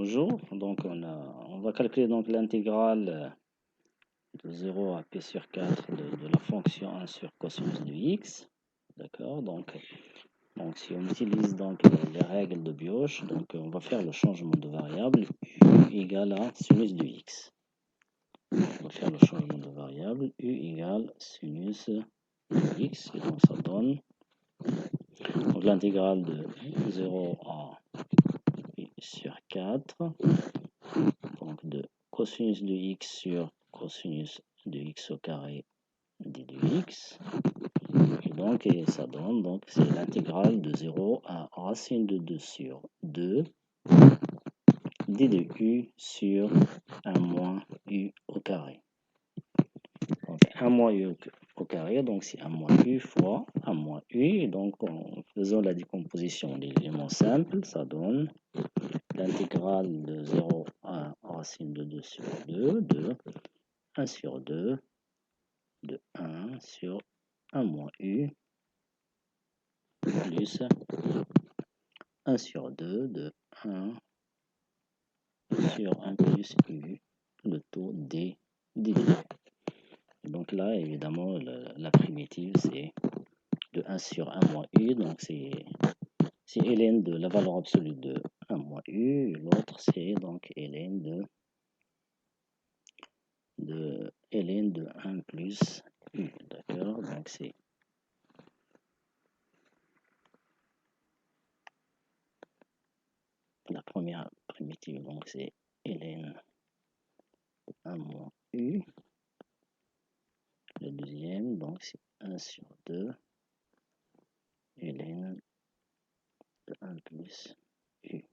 Bonjour, donc on va calculer donc l'intégrale de 0 à p sur 4 de la fonction 1 sur cosinus de x. D'accord, donc si on utilise donc les règles de Bioch, donc on va faire le changement de variable u égale à sinus de x. On va faire le changement de variable u égale sinus de x, et donc ça donne donc l'intégrale de 0 à p sur 4. Donc de cosinus de x sur cosinus de x au carré d de x. Et ça donne, donc c'est l'intégrale de 0 à racine de 2 sur 2 d de u sur 1 moins u au carré. Donc 1 moins u au carré, donc c'est 1 moins u fois 1 moins u. Et donc en faisant la décomposition des éléments simples, ça donne l'intégrale de 0 à racine de 2 sur 2 de 1 sur 2 de 1 sur 1 moins u plus 1 sur 2 de 1 sur 1 plus u, le taux d d. Donc là, évidemment, la primitive, c'est de 1 sur 1 moins u, donc c'est ln de la valeur absolue de 1 moins u, l'autre c'est donc ln de ln de 1 plus u, d'accord? Donc c'est la première primitive, donc c'est ln de 1 moins u. Le deuxième, donc c'est 1 sur 2 ln de 1 plus u.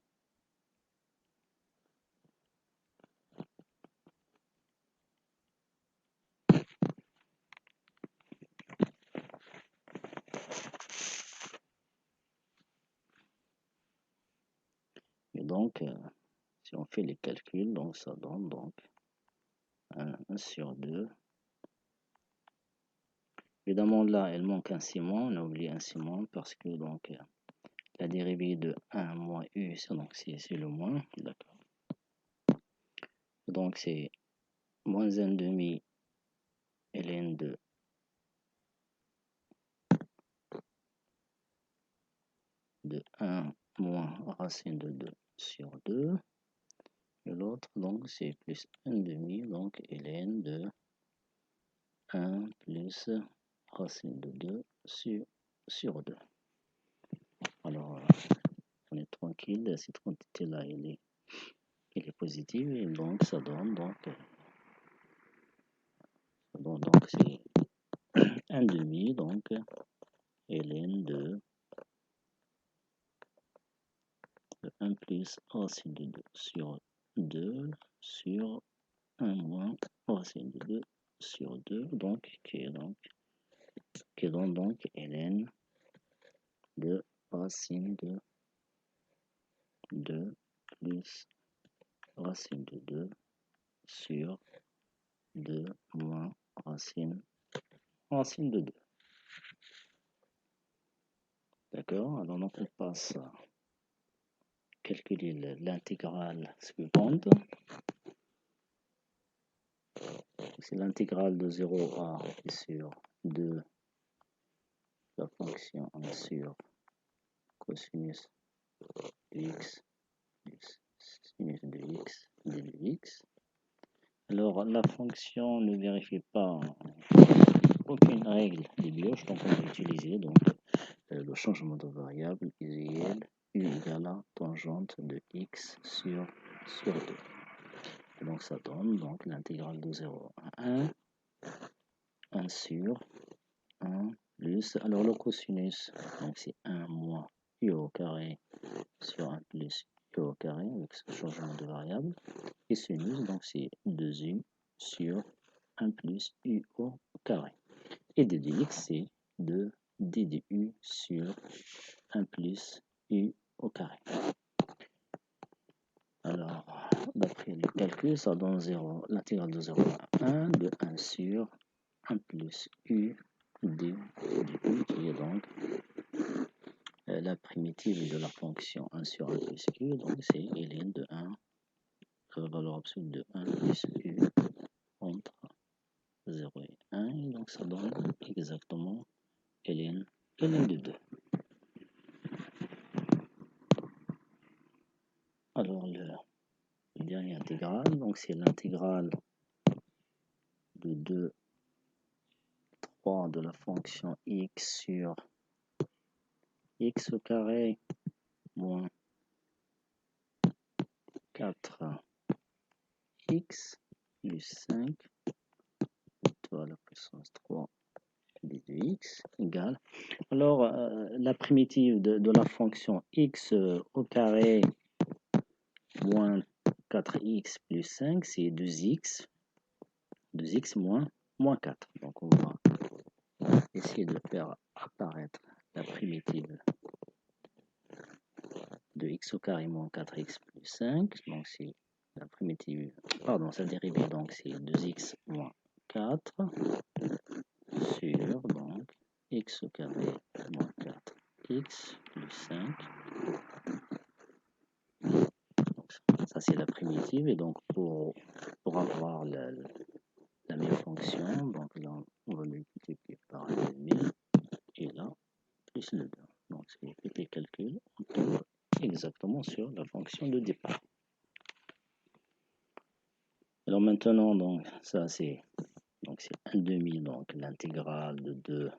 Et donc, si on fait les calculs, donc ça donne donc 1 sur 2. Évidemment, là, elle manque un ciment. On a oublié un ciment parce que donc la dérivée de 1 moins u, c'est le moins. D'accord. Donc, c'est moins 1 demi ln de 1 moins racine de 2 sur 2. Et l'autre, donc, c'est plus 1 demi, donc ln de 1 plus racine de 2 sur 2. Alors, on est tranquille, cette quantité-là, elle est positive, et donc ça donne donc c'est 1 demi, donc ln de 1 plus racine de 2 sur 2 sur 1 moins racine de 2 sur 2, donc qui donne donc ln de racine de 2 plus racine de 2 sur 2 moins racine de 2. D'accord? Alors donc on passe à calculer l'intégrale suivante. C'est l'intégrale de 0 à sur 2 la fonction 1 sur cosinus de x plus sinus de x d de x. Alors la fonction ne vérifie pas aucune règle de Bioch, donc on va utiliser donc le changement de variable usuel u égale à tangente de x sur 2. Et donc ça donne donc l'intégrale de 0 à 1 sur 1 plus, alors le cosinus, donc c'est 1 moins u au carré sur 1 plus u au carré avec ce changement de variable. Et sinus, donc c'est 2u sur 1 plus u au carré. Et d de x, c'est 2 d de u sur 1 plus u au carré. Alors, d'après le calcul, ça donne 0, l'intégrale de 0 à 1 de 1 sur 1 plus u d de u, qui est donc la primitive de la fonction 1 sur 1 plus u, donc c'est ln de 1 valeur absolue de 1 plus U entre 0 et 1. Et donc ça donne exactement ln de 2. Alors le dernier intégral, donc c'est l'intégrale de 2, 3 de la fonction x sur x au carré moins 4x plus 5 à la puissance 3 d de x égale. Alors, la primitive de la fonction x au carré moins 4x plus 5, c'est 2x. 2x moins 4. Donc, on va essayer de faire apparaître la primitive de x au carré moins 4x plus 5. Donc, c'est la primitive, pardon, sa dérivée, donc c'est 2x moins 4 sur, donc, x au carré moins 4x plus 5. Donc, ça, c'est la primitive. Et donc, pour avoir la même fonction, donc là, on va multiplier par 1,5 et là, plus le 2. Donc, si vous faites les calculs, on tombe exactement sur la fonction de départ. Alors maintenant, donc, ça c'est 1,5, donc l'intégrale de 2 à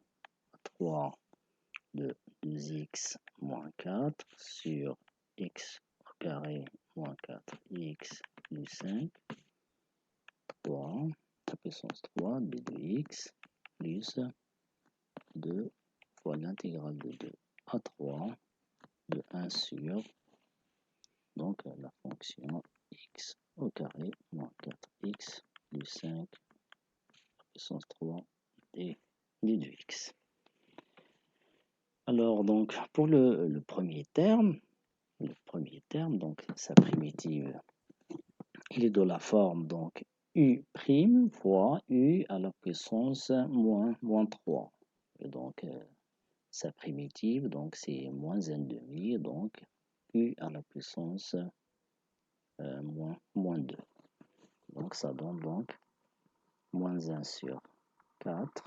3 de 2x moins 4 sur x au carré moins 4x plus 5, 3, la puissance 3 b de x plus 2 fois l'intégrale de 2 à 3 de 1 sur, donc la fonction x au carré moins 4x plus 5 puissance 3 d de x. Alors donc pour le premier terme, donc sa primitive, il est de la forme donc u' fois u à la puissance moins 3. Et donc sa primitive, donc c'est moins 1,5, donc u à la puissance moins 2. Donc ça donne donc moins 1 sur 4.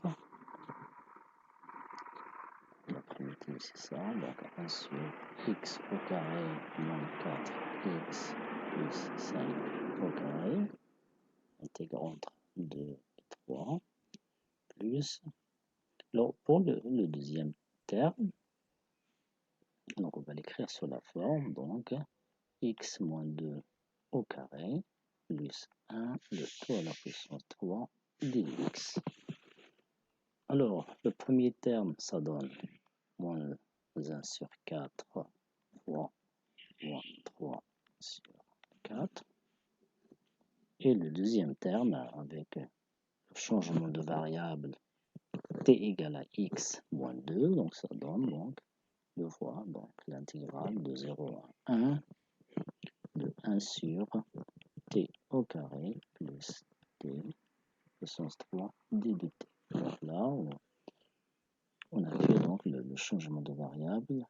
La primitive c'est ça, donc 1 sur x au carré moins 4x plus 5 au carré, intégrant entre 2 et 3, plus, alors pour le deuxième terme, donc on va l'écrire sur la forme, donc x moins 2 au carré, plus 1, le tout à la puissance 3 dx. Alors, le premier terme, ça donne moins 1 sur 4 fois moins 3 sur 4. Et le deuxième terme, avec le changement de variable t égale à x moins 2, donc ça donne donc 2 fois l'intégrale de 0 à 1 de 1 sur t au carré plus t puissance 3 d de t. Donc là, on a fait donc le changement de variable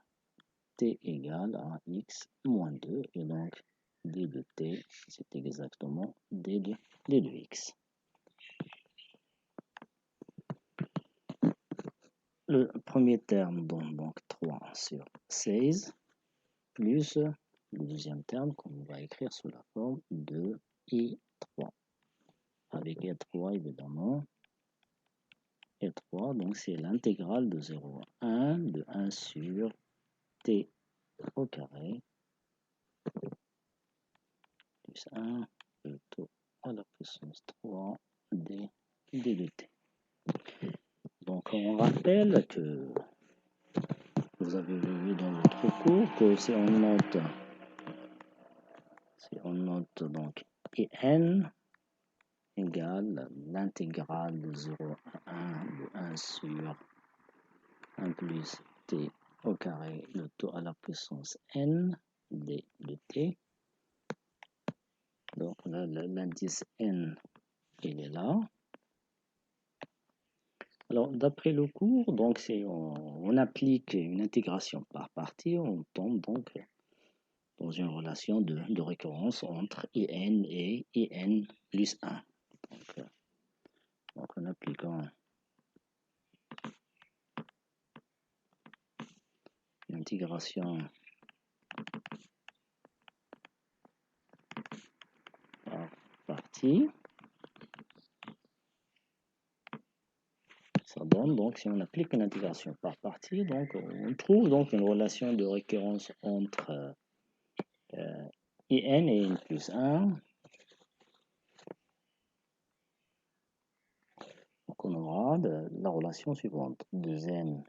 t égale à x moins 2, et donc d de t, c'est exactement d de x. Le premier terme donne donc 3 sur 16, plus le deuxième terme qu'on va écrire sous la forme de i3. Avec i3, évidemment, i3, donc c'est l'intégrale de 0 à 1 de 1 sur t au carré plus 1 le tout à la puissance 3 d de t. Donc on rappelle que vous avez vu dans votre cours que si on note donc n égale l'intégrale de 0 à 1 de 1 sur 1 plus t au carré le tout à la puissance n d de t. Donc l'indice n, il est là. Alors d'après le cours, donc si on applique une intégration par partie, on tombe donc dans une relation de récurrence entre IN et IN plus 1. Donc en appliquant l'intégration par partie, ça donne donc, si on applique une intégration par partie, donc on trouve donc une relation de récurrence entre IN et IN plus 1. Donc on aura la relation suivante, 2N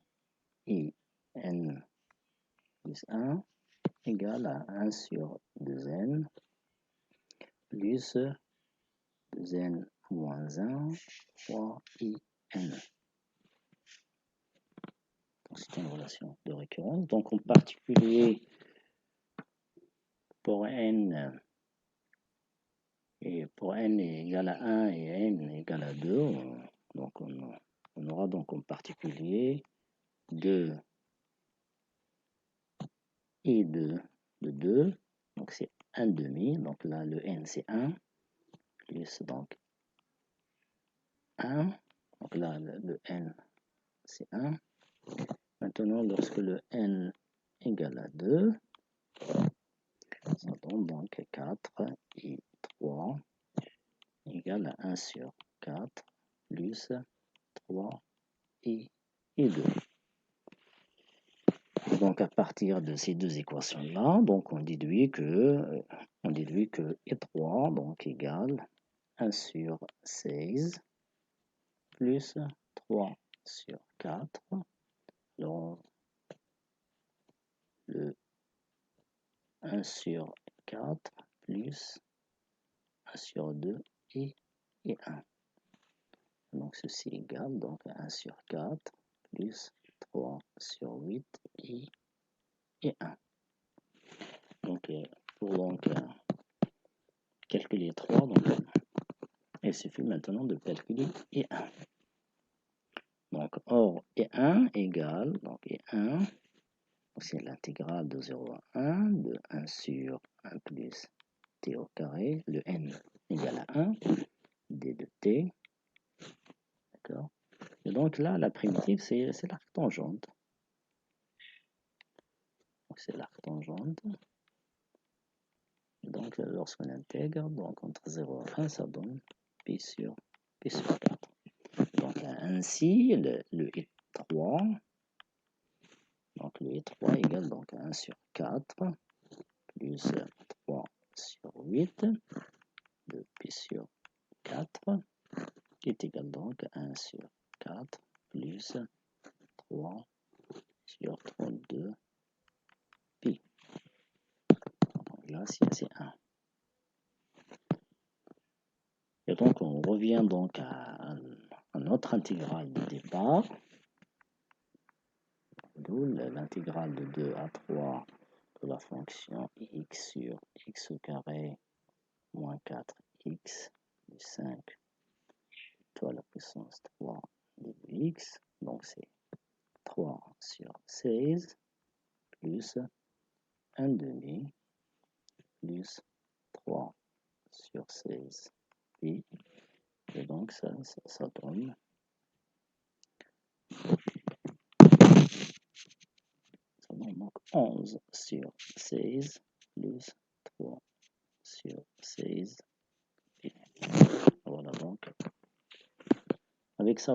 IN plus 1 égale à 1 sur 2N plus 2N moins 1 fois IN. C'est une relation de récurrence. Donc en particulier, pour n égale à 1 et n égale à 2, donc on aura donc en particulier 2 et 2 de 2, donc c'est 1 demi, donc là le n c'est 1, plus donc 1, donc là le n c'est 1. Maintenant, lorsque le n égale à 2, ça donne donc 4 et 3 égale à 1 sur 4 plus 3 et 2. Donc à partir de ces deux équations-là, donc on déduit que E3 donc égale 1 sur 16 plus 3 sur 4. Donc le 1 sur 4 plus 1 sur 2 et 1. Donc ceci égale donc 1 sur 4 plus 3 sur 8 et 1. Donc pour donc calculer 3, donc il suffit maintenant de calculer E1. Donc or E1 égale, donc E1, c'est l'intégrale de 0 à 1, de 1 sur 1 plus t au carré, le n égale à 1, d de t, d'accord. Et donc là, la primitive, c'est l'arctangente. Donc c'est l'arctangente. Donc lorsqu'on intègre, donc entre 0 et 1, ça donne pi sur 4. Donc ainsi, le E3, donc le E3 égale donc 1 sur 4 plus 3 sur 8 de pi sur 4 est égal donc à 1 sur 4 plus 3 sur 32 pi. Donc là, c'est 1. Et donc, on revient donc à notre intégrale de départ, d'où l'intégrale de 2 à 3 de la fonction x sur x au carré moins 4x plus 5 fois la puissance 3 de x. Donc, c'est 3 sur 16 plus 1 demi plus 3 sur 16 pi. Et donc, ça donne donc 11 sur 16 plus 3 sur 16 pi. Voilà donc. Avec ça,